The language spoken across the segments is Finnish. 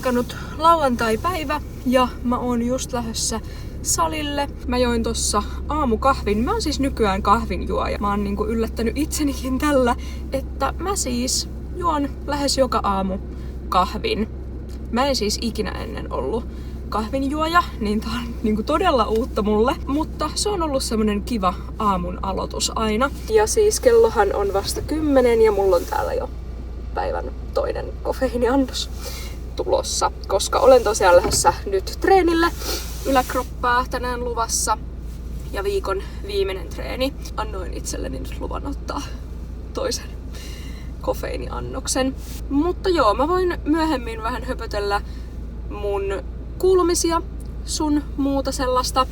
alkanut lauantai-päivä ja mä oon just lähdössä salille. Mä join tossa aamukahvin. Mä oon siis nykyään kahvinjuoja. Mä oon niinku yllättänyt itsenikin tällä, että mä siis juon lähes joka aamu kahvin. Mä en siis ikinä ennen ollut kahvinjuoja, niin tää on niinku todella uutta mulle. Mutta se on ollut semmonen kiva aamun aloitus aina. Ja siis kellohan on vasta 10 ja mulla on täällä jo päivän toinen kofeiiniannos tulossa, koska olen tosiaan lähdössä nyt treenille. Yläkroppaa tänään luvassa ja viikon viimeinen treeni. Annoin itselleni nyt luvan ottaa toisen kofeiiniannoksen. Mutta joo, mä voin myöhemmin vähän höpötellä mun kuulumisia, sun muuta sellaista.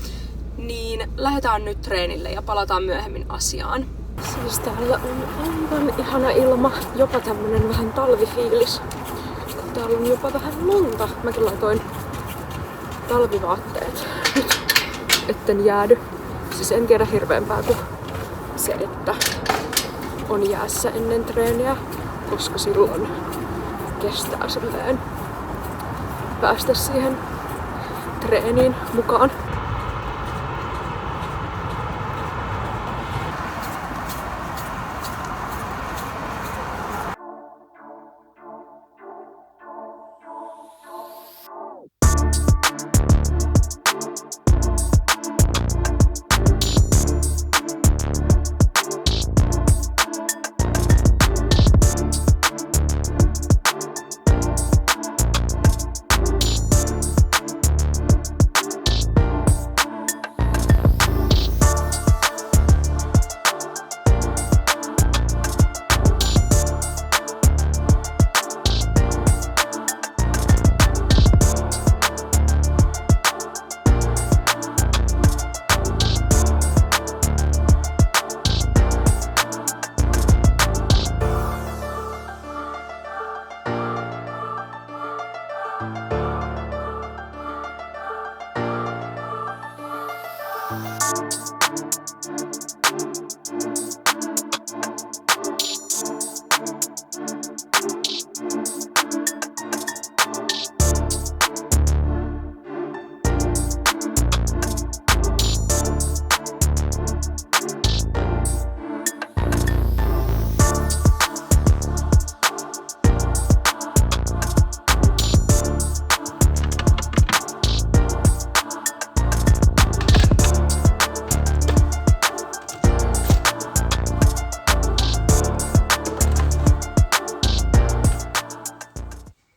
Niin lähdetään nyt treenille ja palataan myöhemmin asiaan. Siis täällä on aivan ihana ilma, jopa tämmönen vähän talvifiilis. Täällä on jopa vähän lunta. Mäkin laitoin talvivaatteet nyt, etten jäädy. Siis en tiedä hirveämpää kuin se, että on jäässä ennen treeniä, koska silloin kestää silleen päästä siihen treeniin mukaan.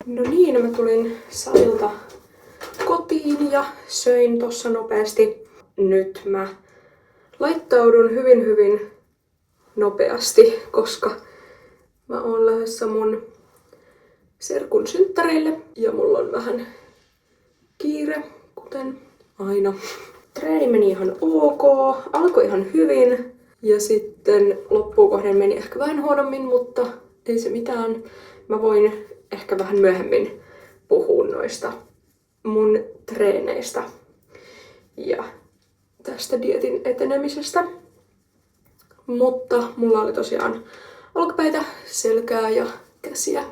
No niin, mä tulin salilta kotiin ja söin tossa nopeasti. Nyt mä laittaudun hyvin nopeasti, koska mä oon lähdössä mun serkun synttäreille ja mulla on vähän kiire, kuten aina. Treeni meni ihan ok, alkoi ihan hyvin ja sitten loppuun kohden meni ehkä vähän huonommin, mutta ei se mitään. Mä voin ehkä vähän myöhemmin puhua noista mun treeneistä ja tästä dieetin etenemisestä. Mutta mulla oli tosiaan olkapäitä, selkää ja käsiä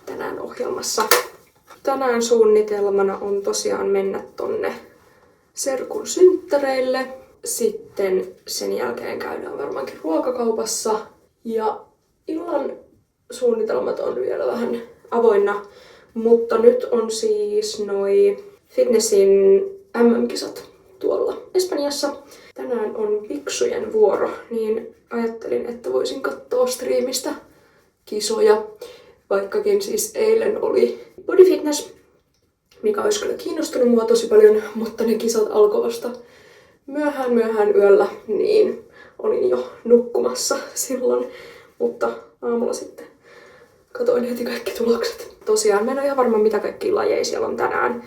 tänään ohjelmassa. Tänään suunnitelmana on tosiaan mennä tonne serkun synttäreille. Sitten sen jälkeen käydään varmaankin ruokakaupassa ja illan suunnitelmat on vielä vähän avoinna, mutta nyt on siis noi fitnessin MM-kisat tuolla Espanjassa. Tänään on viksujen vuoro, niin ajattelin, että voisin katsoa striimistä kisoja, vaikkakin siis eilen oli body fitness, mikä olisi kyllä kiinnostunut mua tosi paljon, mutta ne kisat alkoi vasta myöhään yöllä, niin olin jo nukkumassa silloin, mutta aamulla sitten katoin heti kaikki tulokset. Tosiaan mä en ole ihan varma mitä kaikkia lajeja siellä on tänään,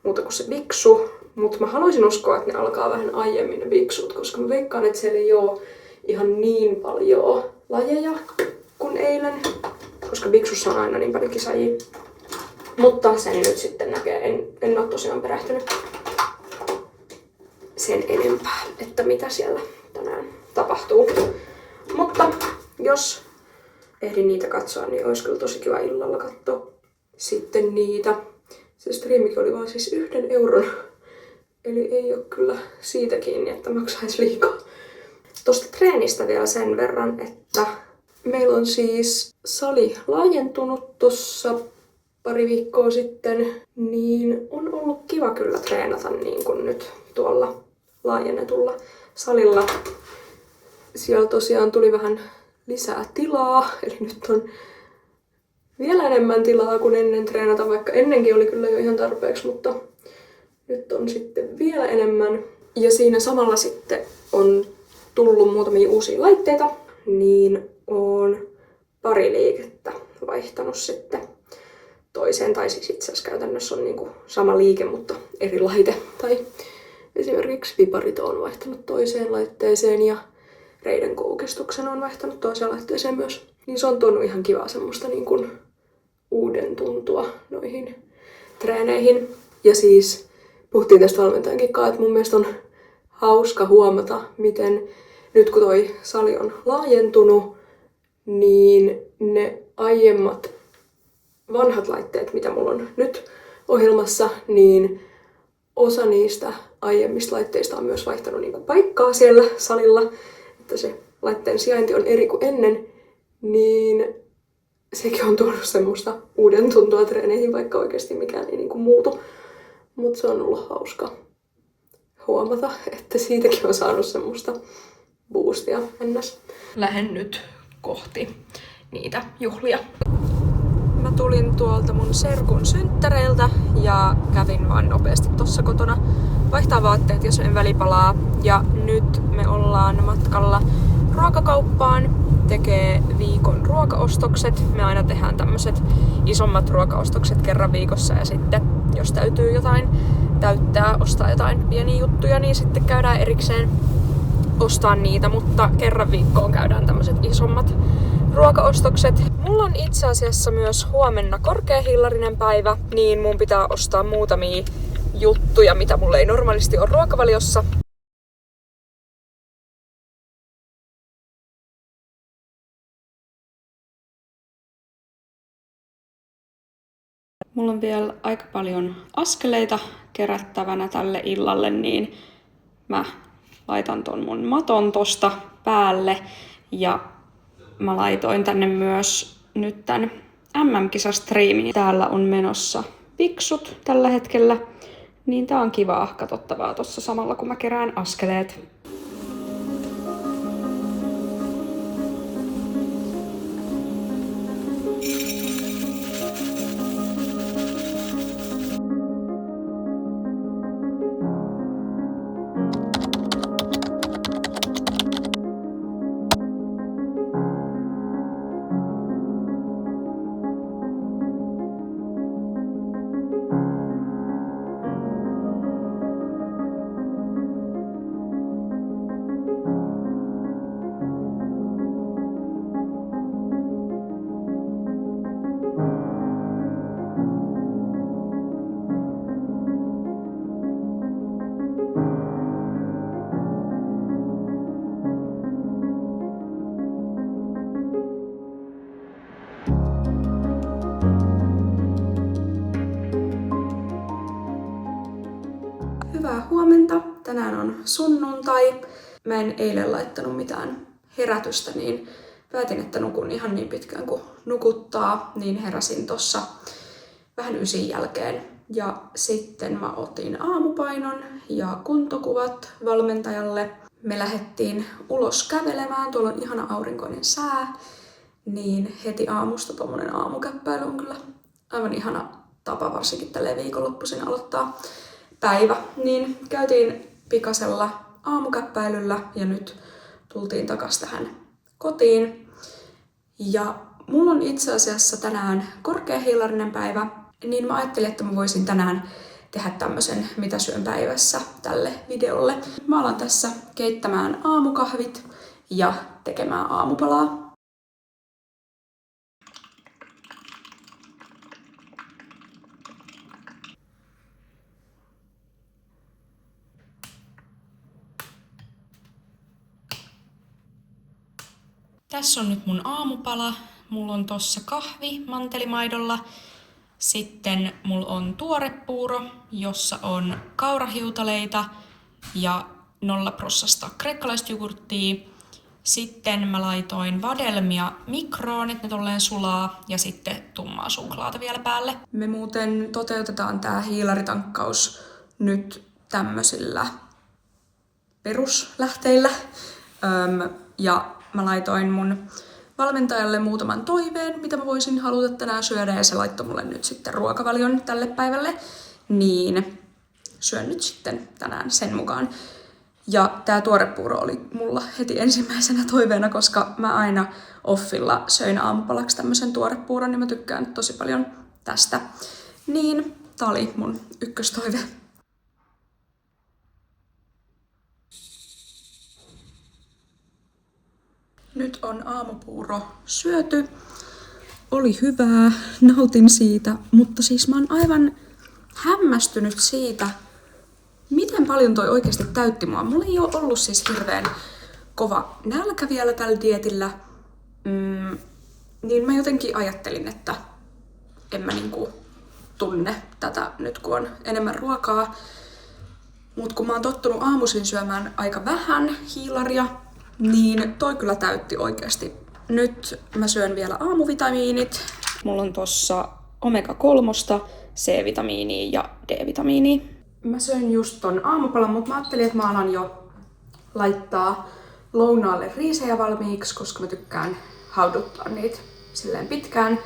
muuta kuin se viksu, mutta mä haluaisin uskoa, että ne alkaa vähän aiemmin ne viksut, koska mä veikkaan, että siellä ei oo ihan niin paljon lajeja kuin eilen, koska viksussa on aina niin paljon kisaajia. Mutta sen nyt sitten näkee, en ole tosiaan perehtynyt sen enempää, että mitä siellä tänään tapahtuu. Mutta jos ehdin niitä katsoa, niin olisi kyllä tosi kiva illalla katsoa sitten niitä. Se striimikin oli vaan siis 1 euron. Eli ei ole kyllä siitä kiinni, että maksaisi liikaa. Tosta treenistä vielä sen verran, että meillä on siis sali laajentunut tossa pari viikkoa sitten, niin on ollut kiva kyllä treenata niin kuin nyt tuolla laajennetulla salilla. Siellä tosiaan tuli vähän lisää tilaa, eli nyt on vielä enemmän tilaa kuin ennen treenata, vaikka ennenkin oli kyllä jo ihan tarpeeksi, mutta nyt on sitten vielä enemmän. Ja siinä samalla sitten on tullut muutamia uusia laitteita, niin on pari liikettä vaihtanut sitten toiseen, tai siis itse asiassa käytännössä on niinku sama liike, mutta eri laite. Tai esimerkiksi viparit on vaihtanut toiseen laitteeseen ja reiden koukistuksen on vaihtanut toiseen laitteeseen myös. Niin se on tuonut ihan kivaa semmoista niinku uuden tuntua noihin treeneihin. Ja siis puhuttiin tästä valmentajankin kanssa, että mun mielestä on hauska huomata, miten nyt kun toi sali on laajentunut, niin ne aiemmat vanhat laitteet, mitä mulla on nyt ohjelmassa, niin osa niistä aiemmista laitteista on myös vaihtanut niin kuin paikkaa siellä salilla, että se laitteen sijainti on eri kuin ennen, niin sekin on tuonut semmoista uuden tuntua treeneihin, vaikka oikeasti mikään ei niin kuin muutu. Mutta se on ollut hauska huomata, että siitäkin on saanut semmoista boostia ennäs. Lähden nyt kohti niitä juhlia. Mä tulin tuolta mun serkun synttäreiltä ja kävin vaan nopeasti tossa kotona vaihtaa vaatteet, jos en välipalaa. Ja nyt me ollaan matkalla ruokakauppaan, tekee viikon ruokaostokset. Me aina tehdään tämmöset isommat ruokaostokset kerran viikossa ja sitten jos täytyy jotain täyttää, ostaa jotain pieniä juttuja, niin sitten käydään erikseen ostaa niitä, mutta kerran viikkoon käydään tämmöset isommat ruokaostokset. Mulla on itse asiassa myös huomenna korkeahillarinen päivä, niin mun pitää ostaa muutamia juttuja, mitä mulla ei normaalisti ole ruokavaliossa. Mulla on vielä aika paljon askeleita kerättävänä tälle illalle, niin mä laitan ton mun maton tosta päälle ja mä laitoin tänne myös nyt tän MM-kisastriimin. Täällä on menossa piksut tällä hetkellä, niin tää on kivaa katsottavaa tossa samalla kun mä kerään askeleet. Hyvää huomenta. Tänään on sunnuntai. Mä en eilen laittanut mitään herätystä, niin päätin, että nukun ihan niin pitkään kuin nukuttaa, niin heräsin tossa vähän 9 jälkeen. Ja sitten mä otin aamupainon ja kuntokuvat valmentajalle. Me lähdettiin ulos kävelemään, tuolla on ihana aurinkoinen sää, niin heti aamusta tommonen aamukäppäily on kyllä aivan ihana tapa, varsinkin tälleen viikonloppuisin aloittaa päivä. Niin käytiin pikasella aamukäppäilyllä ja nyt tultiin takas tähän kotiin. Ja mulla on itse asiassa tänään korkeahillarinen päivä, niin mä ajattelin, että mä voisin tänään tehdä tämmösen mitä syön päivässä tälle videolle. Mä alan tässä keittämään aamukahvit ja tekemään aamupalaa. Tässä on nyt mun aamupala. Mulla on tossa kahvi mantelimaidolla, Sitten mulla on tuorepuuro, jossa on kaurahiutaleita ja 0% kreikkalaista jogurttia. Sitten mä laitoin vadelmia mikroon, että ne tolleen sulaa, ja sitten tummaa suklaata vielä päälle. Me muuten toteutetaan tää hiilaritankkaus nyt tämmösillä peruslähteillä. Ja mä laitoin mun valmentajalle muutaman toiveen, mitä mä voisin haluta tänään syödä, ja se laittoi mulle nyt sitten ruokavalion tälle päivälle. Niin syön nyt sitten tänään sen mukaan. Ja tää tuorepuuro oli mulla heti ensimmäisenä toiveena, koska mä aina offilla söin aamupalaksi tämmösen tuorepuuron, niin mä tykkään tosi paljon tästä. Niin tää oli mun ykköstoive. Nyt on aamupuuro syöty. Oli hyvää, nautin siitä, mutta siis mä oon aivan hämmästynyt siitä, miten paljon toi oikeasti täytti mua. Mulla ei oo ollut siis hirveän kova nälkä vielä tällä dietillä. Niin mä jotenkin ajattelin, että en mä niinku tunne tätä nyt kun on enemmän ruokaa. Mut kun mä oon tottunut aamuisin syömään aika vähän hiilaria, niin toi kyllä täytti oikeasti. Nyt mä syön vielä aamuvitamiinit. Mulla on tossa omega-3, C-vitamiinia ja D-vitamiinia. Mä söin just ton aamupalan, mutta mä ajattelin, että mä alan jo laittaa lounaalle riisejä valmiiksi, koska mä tykkään hauduttaa niitä silleen pitkään,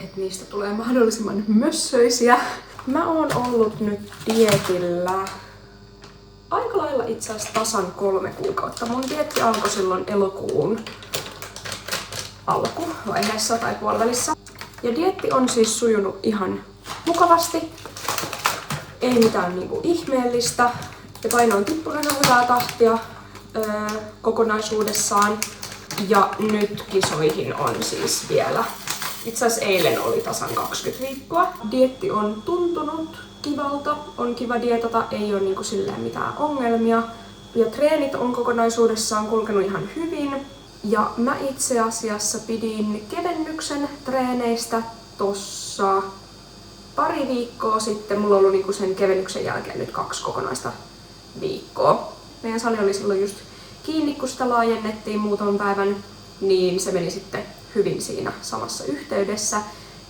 että niistä tulee mahdollisimman mössöisiä. Mä oon ollut nyt dietillä aika lailla itse asiassa tasan 3 kuukautta. Mun dieetti alkoi silloin elokuun alkuvaiheessa tai puolivälissä. Ja dieetti on siis sujunut ihan mukavasti. Ei mitään niinku ihmeellistä. Ja paino on tippunut ihan hyvää tahtia kokonaisuudessaan. Ja nyt kisoihin on siis vielä. Itse asiassa eilen oli tasan 20 viikkoa. Dieetti on tuntunut kivalta, on kiva dietata, ei ole niinku silleen mitään ongelmia. Ja treenit on kokonaisuudessaan kulkenut ihan hyvin. Ja mä itse asiassa pidin kevennyksen treeneistä tossa pari viikkoa sitten. Mulla on ollut niinku sen kevennyksen jälkeen nyt 2 kokonaista viikkoa. Meidän sali oli silloin just kiinni, kun sitä laajennettiin muutaman päivän, niin se meni sitten hyvin siinä samassa yhteydessä.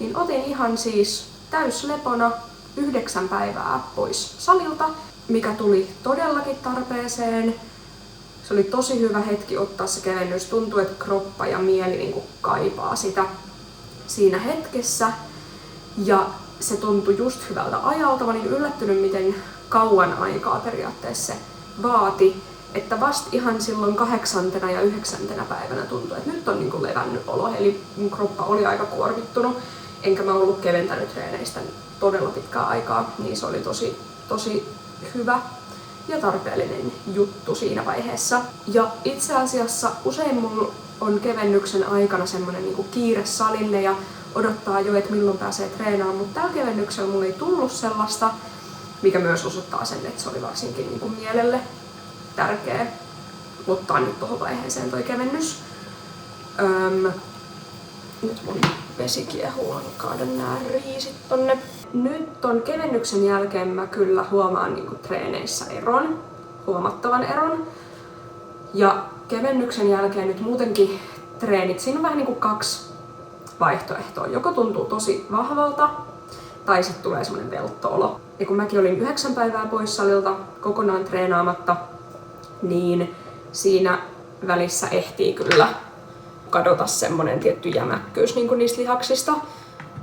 Niin otin ihan siis täyslepona 9 päivää pois salilta, mikä tuli todellakin tarpeeseen. Se oli tosi hyvä hetki ottaa se kevennys. Tuntui, että kroppa ja mieli niinku kaipaa sitä siinä hetkessä. Ja se tuntui just hyvältä ajalta. Mä olin yllättynyt, miten kauan aikaa periaatteessa se vaati. Että vasta ihan silloin 8. ja 9. päivänä tuntui, että nyt on niinku levännyt olo. Eli mun kroppa oli aika kuormittunut. Enkä mä ollut keventänyt treeneistä todella pitkää aikaa. Niin se oli tosi hyvä ja tarpeellinen juttu siinä vaiheessa. Ja itse asiassa usein mulla on kevennyksen aikana semmonen niinku kiire salille ja odottaa jo, että milloin pääsee treenaamaan, mutta tällä kevennyksellä mulla ei tullut sellaista, mikä myös osoittaa sen, että se oli varsinkin niinku mielelle tärkeä ottaa nyt tohon vaiheeseen toi kevennys. Nyt mun vesi kiehuu, kaadan nää riisit tonne. Nyt ton kevennyksen jälkeen mä kyllä huomaan niinku treeneissä eron, huomattavan eron. Ja kevennyksen jälkeen nyt muutenkin treenit, siinä on vähän niinku 2 vaihtoehtoa. Joko tuntuu tosi vahvalta, tai sitten tulee semmonen veltto-olo. Ja kun mäkin olin 9 päivää pois salilta kokonaan treenaamatta, niin siinä välissä ehtii kyllä kadota semmonen tietty jämäkkyys niinku niistä lihaksista.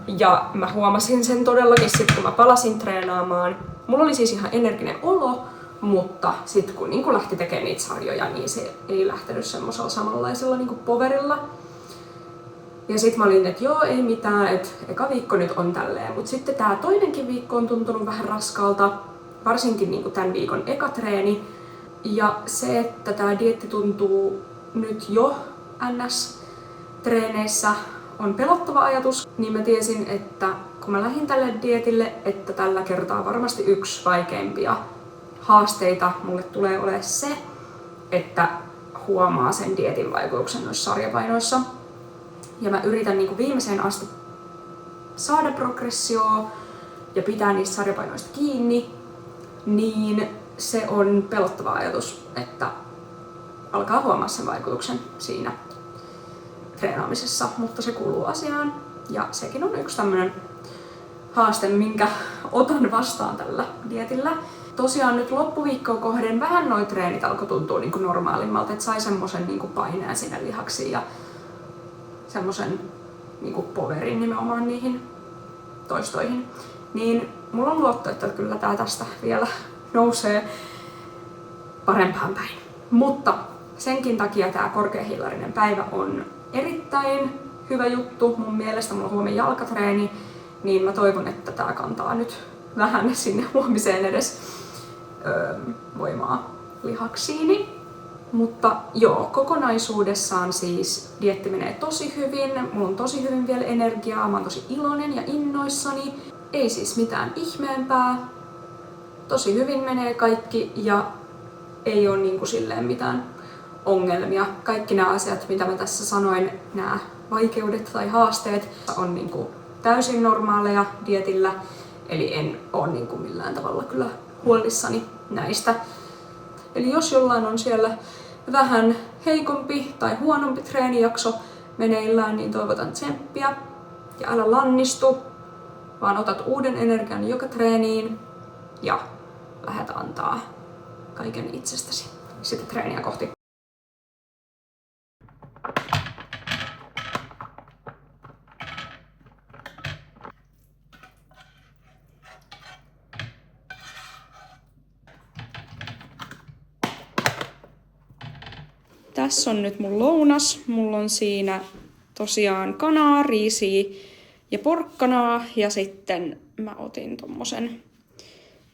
Ja mä huomasin sen todellakin sit, kun mä palasin treenaamaan. Mulla oli siis ihan energinen olo, mutta sit kun niinku lähti tekemään niitä sarjoja, niin se ei lähtenyt semmosella samanlaisella niinku powerilla. Ja sit mä olin, että joo, ei mitään, että eka viikko nyt on tälleen. Mut sitten tää toinenkin viikko on tuntunut vähän raskalta, varsinkin niinku tän viikon eka treeni. Ja se, että tää dieetti tuntuu nyt jo NS-treeneissä on pelottava ajatus, niin mä tiesin, että kun mä lähdin tälle dietille, että tällä kertaa varmasti yksi vaikeimpia haasteita mulle tulee olemaan se, että huomaa sen dieetin vaikutuksen noissa sarjapainoissa. Ja mä yritän niinku viimeiseen asti saada progressioa ja pitää niistä sarjapainoista kiinni, niin se on pelottava ajatus, että alkaa huomaa sen vaikutuksen siinä treenaamisessa, mutta se kuuluu asiaan ja sekin on yksi tämmönen haaste, minkä otan vastaan tällä dietillä. Tosiaan nyt loppuviikkoa kohden vähän noi treenit alkoi tuntua niinku normaalimmalta, että sai semmosen niinku paineen sinne lihaksiin ja semmosen niinku powerin nimenomaan niihin toistoihin. Niin mulla on luotto, että kyllä tää tästä vielä nousee parempaan päin. Mutta senkin takia tää korkeahiilarinen päivä on erittäin hyvä juttu. Mun mielestä mulla on huomenna jalkatreeni, niin mä toivon, että tää kantaa nyt vähän sinne huomiseen edes voimaa lihaksiini. Mutta joo, kokonaisuudessaan siis dieetti menee tosi hyvin. Mulla on tosi hyvin vielä energiaa, mä oon tosi iloinen ja innoissani. Ei siis mitään ihmeempää. Tosi hyvin menee kaikki ja ei oo niinku silleen mitään ongelmia. Kaikki nämä asiat, mitä mä tässä sanoin, nämä vaikeudet tai haasteet, on niinku täysin normaaleja dietillä. Eli en oo niinku millään tavalla kyllä huolissani näistä. Eli jos jollain on siellä vähän heikompi tai huonompi treenijakso meneillään, niin toivotan tsemppiä. Ja älä lannistu, vaan otat uuden energian joka treeniin ja lähdet antaa kaiken itsestäsi sitä treeniä kohti. Tässä on nyt mun lounas. Mulla on siinä tosiaan kanaa, riisiä ja porkkanaa ja sitten mä otin tommosen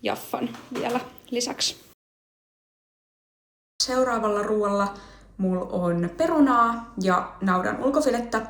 jaffan vielä lisäksi. Seuraavalla ruoalla mulla on perunaa ja naudan ulkofilettä.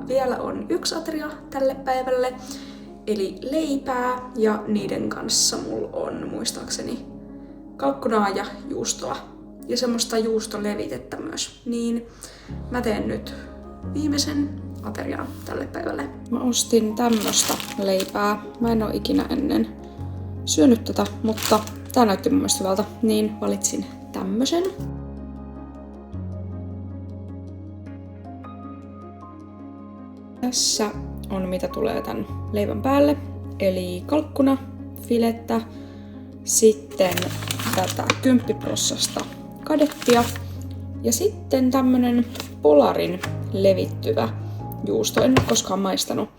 Vielä on yksi atria tälle päivälle, eli leipää, ja niiden kanssa mulla on muistaakseni kalkkunaa ja juustoa ja semmoista juustolevitettä myös. Niin mä teen nyt viimeisen aterian tälle päivälle. Mä ostin tämmöstä leipää. Mä en oo ikinä ennen syönyt tätä, mutta tää näytti mun mielestä hyvältä, niin valitsin tämmösen. Tässä on mitä tulee tän leivän päälle, eli kalkkuna, filettä, sitten tätä 10% kadettia ja sitten tämmönen Polarin levittyvä juusto. En ole koskaan maistanut.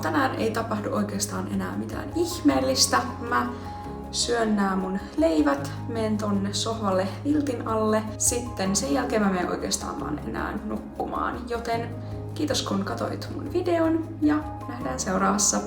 Tänään ei tapahdu oikeastaan enää mitään ihmeellistä. Mä syön nää mun leivät, menen tonne sohvalle viltin alle. Sitten sen jälkeen mä menen oikeastaan vaan enää nukkumaan. Joten kiitos kun katsoit mun videon ja nähdään seuraavassa.